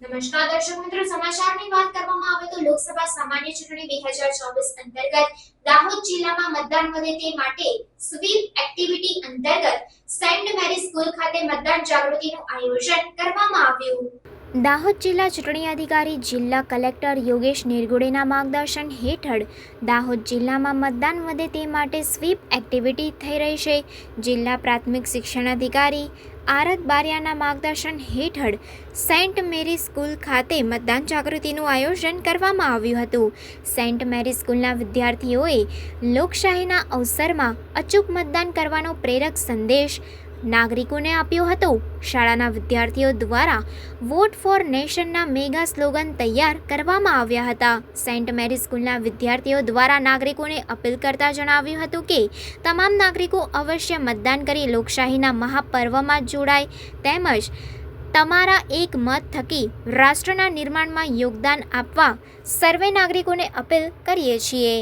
નમસ્કાર દર્શક મિત્રો, સમાચારની વાત કરવામાં આવે તો લોકસભા સામાન્ય ચૂંટણી 2024 અંતર્ગત દાહોદ જિલ્લામાં મતદાન વધે તે માટે સ્વીપ એક્ટિવિટી અંતર્ગત સેન્ટ મેરી સ્કૂલ ખાતે મતદાન જાગૃતિનું આયોજન કરવામાં આવ્યું। દાહોદ જિલ્લા ચૂંટણી અધિકારી જિલ્લા કલેક્ટર યોગેશ નિરગુડેના માર્ગદર્શન હેઠળ દાહોદ જિલ્લામાં મતદાન વધે તે માટે સ્વીપ એક્ટિવિટી થઈ રહી છે। જિલ્લા પ્રાથમિક શિક્ષણ અધિકારી આરત બારિયાના માર્ગદર્શન હેઠળ સેન્ટ મેરી સ્કૂલ ખાતે મતદાન જાગૃતિનું આયોજન કરવામાં આવ્યું હતું। સેન્ટ મેરી સ્કૂલના વિદ્યાર્થીઓએ લોકશાહીના અવસરમાં અચૂક મતદાન કરવાનો પ્રેરક સંદેશ નાગરિકોને આપ્યો હતો। શાળાના વિદ્યાર્થીઓ દ્વારા વોટ ફોર નેશનના મેગા સ્લોગન તૈયાર કરવામાં આવ્યા હતા। સેન્ટ મેરી સ્કૂલના વિદ્યાર્થીઓ દ્વારા નાગરિકોને અપીલ કરતા જણાવ્યું હતું કે તમામ નાગરિકો અવશ્ય મતદાન કરી લોકશાહીના મહાપર્વમાં જોડાય તેમજ તમારા એક મત થકી રાષ્ટ્રના નિર્માણમાં યોગદાન આપવા સર્વે નાગરિકોને અપીલ કરીએ છીએ।